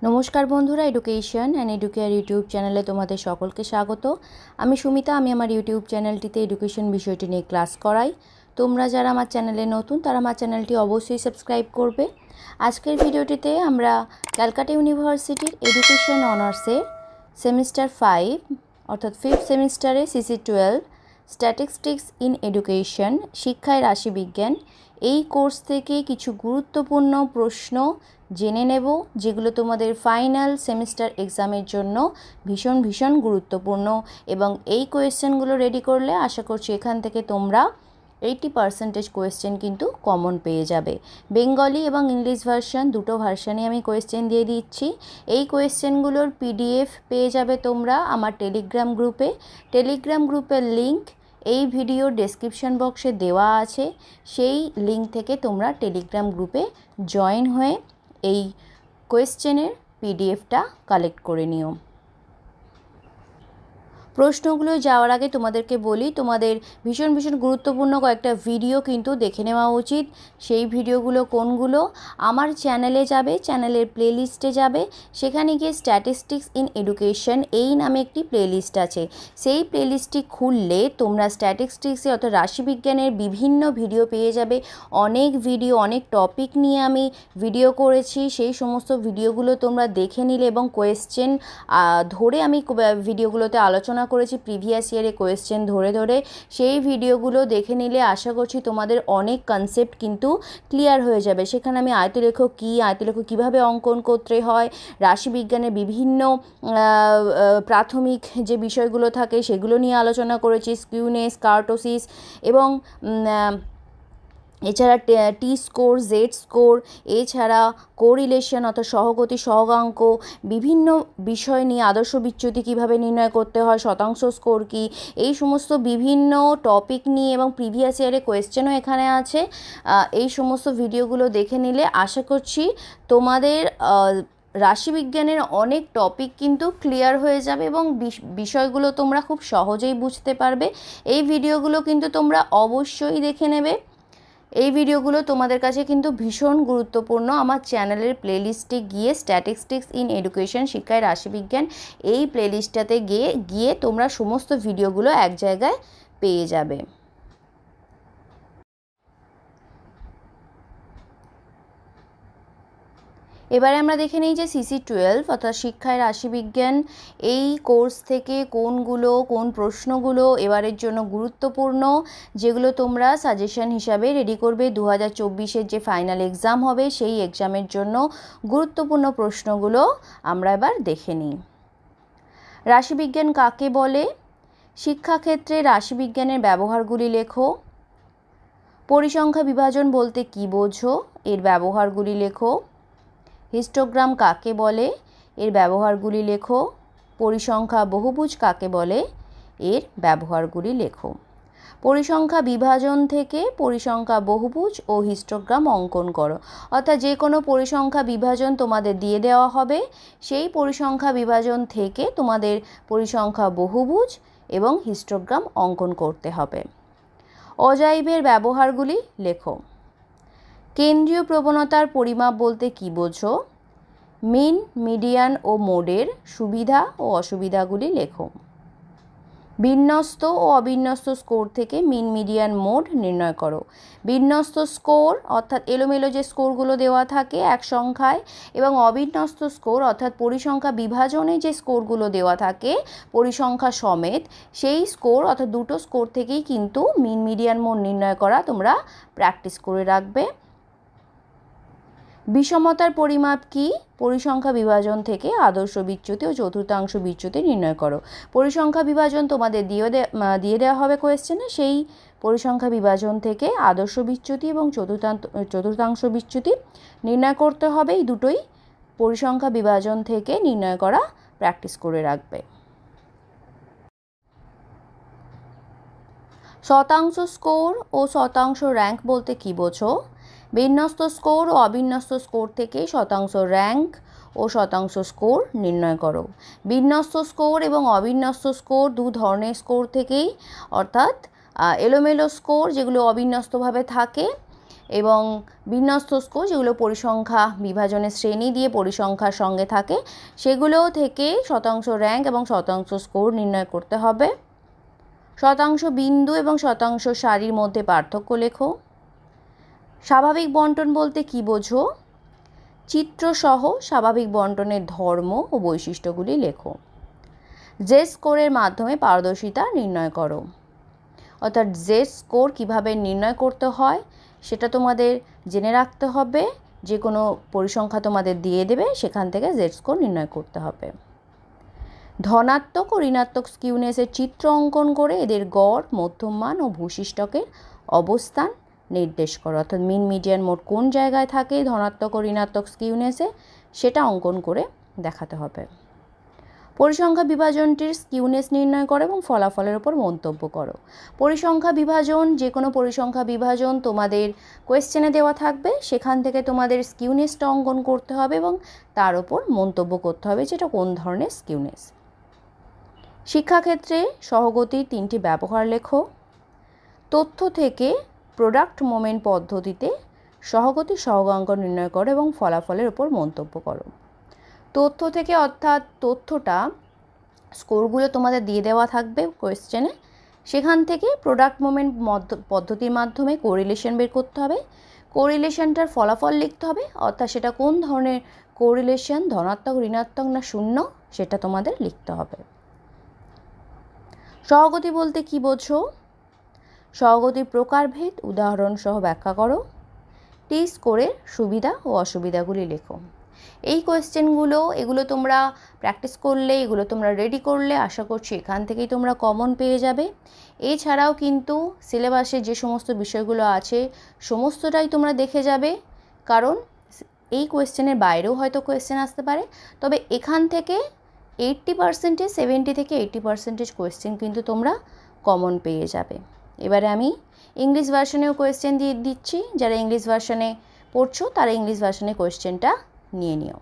নমস্কার বন্ধুরা, education and educare YouTube চ্যানেলে তোমাদের সকলকে স্বাগত। আমি সুমিতা। আমি আমার ইউটিউব চ্যানেলটিতে এডুকেশন বিষয়টি নিয়ে ক্লাস করাই। তোমরা যারা আমার চ্যানেলে নতুন তারা আমার চ্যানেলটি অবশ্যই সাবস্ক্রাইব করবে। আজকের ভিডিওটিতে আমরা ক্যালকাটা ইউনিভার্সিটির এডুকেশন অনার্সের সেমিস্টার 5 অর্থাৎ 5th সেমিস্টারে CC12 স্ট্যাটিস্টিক্স ইন এডুকেশন, শিক্ষায় রাশিবিজ্ঞান, এই কোর্স থেকে কিছু গুরুত্বপূর্ণ প্রশ্ন জেনে নেব, যেগুলো তোমাদের ফাইনাল সেমিস্টার এক্সামের জন্য ভীষণ গুরুত্বপূর্ণ। এবং এই কোয়েশ্চেনগুলো রেডি করলে আশা করছি এখান থেকে তোমরা 80% কোয়েশ্চেন কিন্তু কমন পেয়ে যাবে। বেঙ্গলি এবং ইংলিশ ভার্সন দুটো ভার্সানই আমি কোয়েশ্চেন দিয়ে দিচ্ছি। এই কোয়েশ্চেনগুলোর PDF পেয়ে যাবে তোমরা আমার টেলিগ্রাম গ্রুপের লিঙ্ক এই ভিডিও ডেসক্রিপশন বক্সে দেওয়া আছে। সেই লিঙ্ক থেকে তোমরা টেলিগ্রাম গ্রুপে জয়েন হয়ে এই কোয়েশ্চেনের PDFটা কালেক্ট করে নিও। প্রশ্নগুলো যাওয়ার আগে তোমাদেরকে বলি, তোমাদের ভীষণ গুরুত্বপূর্ণ কয়েকটা ভিডিও কিন্তু দেখে নেওয়া উচিত। সেই ভিডিওগুলো কোনগুলো? আমার চ্যানেলে যাবে, চ্যানেলের প্লেলিস্টে যাবে, সেখানে গিয়ে স্ট্যাটিস্টিক্স ইন এডুকেশন এই নামে একটি প্লেলিস্ট আছে। সেই প্লেলিস্টটি খুললে তোমরা স্ট্যাটিস্টিক্সে অর্থাৎ রাশিবিজ্ঞানের বিভিন্ন ভিডিও পেয়ে যাবে। অনেক ভিডিও, অনেক টপিক নিয়ে আমি ভিডিও করেছি। সেই সমস্ত ভিডিওগুলো তোমরা দেখে নিলে এবং কোয়েশ্চেন ধরে আমি ভিডিওগুলোতে আলোচনা করেছি, প্রিভিয়াস ইয়ারে কোয়েশ্চেন ধরে সেই ভিডিওগুলো দেখে নিলে আশা করছি তোমাদের অনেক কনসেপ্ট কিন্তু ক্লিয়ার হয়ে যাবে। সেখানে আমি আয়তলেখ কীভাবে অঙ্কন করতে হয়, রাশিবিজ্ঞানের বিভিন্ন প্রাথমিক যে বিষয়গুলো থাকে সেগুলো নিয়ে আলোচনা করেছি, স্কিউনেস, কার্টোসিস এবং এছাড়া টি স্কোর, জেড স্কোর, এছাড়া কোরিলেশন অর্থাৎ সহগতি, সহগাঙ্ক, বিভিন্ন বিষয় নিয়ে আদর্শ বিচ্যুতি কীভাবে নির্ণয় করতে হয়, শতাংশ স্কোর কী, এই সমস্ত বিভিন্ন টপিক নিয়ে এবং প্রিভিয়াস ইয়ারে কোয়েশ্চেনও এখানে আছে। এই সমস্ত ভিডিওগুলো দেখে নিলে আশা করছি তোমাদের রাশিবিজ্ঞানের অনেক টপিক কিন্তু ক্লিয়ার হয়ে যাবে এবং বিষয়গুলো তোমরা খুব সহজেই বুঝতে পারবে। এই ভিডিওগুলো কিন্তু তোমরা অবশ্যই দেখে নেবে। এই ভিডিওগুলো তোমাদের কাছে কিন্তু ভীষণ গুরুত্বপূর্ণ। আমার চ্যানেলের প্লেলিস্টে গিয়ে স্ট্যাটিস্টিক্স ইন এডুকেশন, শিক্ষায় রাশিবিজ্ঞান এই প্লেলিস্টটাতে গিয়ে তোমরা সমস্ত ভিডিওগুলো এক জায়গায় পেয়ে যাবে। এবারে আমরা দেখে নিই যে CC12 অর্থাৎ শিক্ষায় রাশিবিজ্ঞান এই কোর্স থেকে কোন প্রশ্নগুলো এবারের জন্য গুরুত্বপূর্ণ, যেগুলো তোমরা সাজেশন হিসাবে রেডি করবে 2024-এর যে ফাইনাল এক্সাম হবে সেই এক্সামের জন্য গুরুত্বপূর্ণ প্রশ্নগুলো আমরা এবার দেখে নিই। রাশিবিজ্ঞান কাকে বলে? শিক্ষাক্ষেত্রে রাশিবিজ্ঞানের ব্যবহারগুলি লেখো। পরিসংখ্যা বিভাজন বলতে কী বোঝো? এর ব্যবহারগুলি লেখো। হিস্টোগ্রাম কাকে বলে? এর ব্যবহারগুলি লেখো। পরিসংখ্যা বহুভুজ কাকে বলে? এর ব্যবহারগুলি লেখো। পরিসংখ্যা বিভাজন থেকে পরিসংখ্যা বহুভুজ ও হিস্টোগ্রাম অঙ্কন করো। অর্থাৎ যে কোনো পরিসংখ্যা বিভাজন তোমাদের দিয়ে দেওয়া হবে, সেই পরিসংখ্যা বিভাজন থেকে তোমাদের পরিসংখ্যা বহুভুজ এবং হিস্টোগ্রাম অঙ্কন করতে হবে। অজাইভের ব্যবহারগুলি লেখো। কেন্দ্রীয় প্রবণতার পরিমাপ বলতে কী বোঝো? মিন, মিডিয়ান ও মোডের সুবিধা ও অসুবিধাগুলি লেখো। বিন্যস্ত ও অবিন্যস্ত স্কোর থেকে মিন, মিডিয়ান, মোড নির্ণয় করো। বিন্যস্ত স্কোর অর্থাৎ এলোমেলো যে স্কোরগুলো দেওয়া থাকে এক সংখ্যায়, এবং অবিন্যস্ত স্কোর অর্থাৎ পরিসংখ্যা বিভাজনে যে স্কোরগুলো দেওয়া থাকে পরিসংখ্যা সমেত, সেই স্কোর অর্থাৎ দুটো স্কোর থেকেই কিন্তু মিন, মিডিয়ান, মোড নির্ণয় করা তোমরা প্র্যাকটিস করে রাখবে। বিষমতার পরিমাপ কি? পরিসংখ্যা বিভাজন থেকে আদর্শ বিচ্যুতি ও চতুর্থাংশ বিচ্যুতি নির্ণয় করো। পরিসংখ্যা বিভাজন তোমাদের দিয়ে দেওয়া হবে কোয়েশ্চেনে, সেই পরিসংখ্যা বিভাজন থেকে আদর্শ বিচ্যুতি এবং চতুর্থাংশ বিচ্যুতি নির্ণয় করতে হবে। এই দুটোই পরিসংখ্যা বিভাজন থেকে নির্ণয় করা প্র্যাকটিস করে রাখবে। শতাংশ স্কোর ও শতাংশ র্যাঙ্ক বলতে কী বোঝো? বিন্যস্ত স্কোর ও অবিন্যস্ত স্কোর থেকে শতাংশ র্যাঙ্ক ও শতাংশ স্কোর নির্ণয় করো। বিন্যস্ত স্কোর এবং অবিন্যস্ত স্কোর দু ধরনের স্কোর থেকেই, অর্থাৎ এলোমেলো স্কোর যেগুলো অবিন্যস্তভাবে থাকে এবং বিন্যস্ত স্কোর যেগুলো পরিসংখ্যা বিভাজনের শ্রেণী দিয়ে পরিসংখ্যার সঙ্গে থাকে, সেগুলো থেকে শতাংশ র্যাঙ্ক এবং শতাংশ স্কোর নির্ণয় করতে হবে। শতাংশ বিন্দু এবং শতাংশ সারির মধ্যে পার্থক্য লেখো। স্বাভাবিক বন্টন বলতে কী বোঝো? চিত্রসহ স্বাভাবিক বন্টনের ধর্ম ও বৈশিষ্ট্যগুলি লেখো। জেড স্কোরের মাধ্যমে পারদর্শিতা নির্ণয় করো। অর্থাৎ জেড স্কোর কীভাবে নির্ণয় করতে হয় সেটা তোমাদের জেনে রাখতে হবে। যে কোনো পরিসংখ্যা তোমাদের দিয়ে দেবে, সেখান থেকে জেড স্কোর নির্ণয় করতে হবে। ধনাত্মক ও ঋণাত্মক স্কিউনেসের চিত্র অঙ্কন করে এদের গড়, মধ্যমান ও ভূশিষ্টকের অবস্থান নির্দেশ করো। অর্থাৎ মিন, মিডিয়ান, মোড কোন জায়গায় থাকে ধনাত্মক ও ঋণাত্মক স্কিউনেসে, সেটা অঙ্কন করে দেখাতে হবে। পরিসংখ্যা বিভাজনটির স্কিউনেস নির্ণয় করো এবং ফলাফলের ওপর মন্তব্য করো। পরিসংখ্যা বিভাজন, যে কোনো পরিসংখ্যা বিভাজন তোমাদের কোয়েশ্চেনে দেওয়া থাকবে, সেখান থেকে তোমাদের স্কিউনেসটা অঙ্কন করতে হবে এবং তার ওপর মন্তব্য করতে হবে যেটা কোন ধরনের স্কিউনেস। শিক্ষাক্ষেত্রে সহগতির 3টি ব্যবহার লেখো। তথ্য থেকে প্রোডাক্ট মোমেন্ট পদ্ধতিতে সহগতি সহগাঙ্ক নির্ণয় করো এবং ফলাফলের ওপর মন্তব্য করো। তথ্য থেকে অর্থাৎ তথ্যটা, স্কোরগুলো তোমাদের দিয়ে দেওয়া থাকবে কোয়েশ্চেনে, সেখান থেকে প্রোডাক্ট মোমেন্ট পদ্ধতির মাধ্যমে কোরিলেশন বের করতে হবে। কোরিলেশনটার ফলাফল লিখতে হবে, অর্থাৎ সেটা কোন ধরনের কোরিলেশন, ধনাত্মক, ঋণাত্মক না শূন্য, সেটা তোমাদের লিখতে হবে। সহগতি বলতে কী বোঝো? সহগতির প্রকারভেদ উদাহরণ সহ ব্যাখ্যা করো। টি স্কোরের সুবিধা ও অসুবিধাগুলি লেখো। এই কোয়েশ্চেনগুলো, এগুলো তোমরা প্র্যাকটিস করলে, এগুলো তোমরা রেডি করলে আশা করছি এখান থেকেই তোমরা কমন পেয়ে যাবে। এছাড়াও কিন্তু সিলেবাসে যে সমস্ত বিষয়গুলো আছে সমস্তটাই তোমরা দেখে যাবে, কারণ এই কোয়েশ্চেনের বাইরেও হয়তো কোয়েশ্চেন আসতে পারে। তবে এখান থেকে 80%, 70 থেকে 80% কোয়েশ্চেন কিন্তু তোমরা কমন পেয়ে যাবে। এবারে আমি ইংলিশ ভার্সনেও কোয়েশ্চেন দিয়ে দিচ্ছি, যারা ইংলিশ ভার্সনে পড়ছো তারা ইংলিশ ভার্সনে কোয়েশ্চেনটা নিয়ে নিও।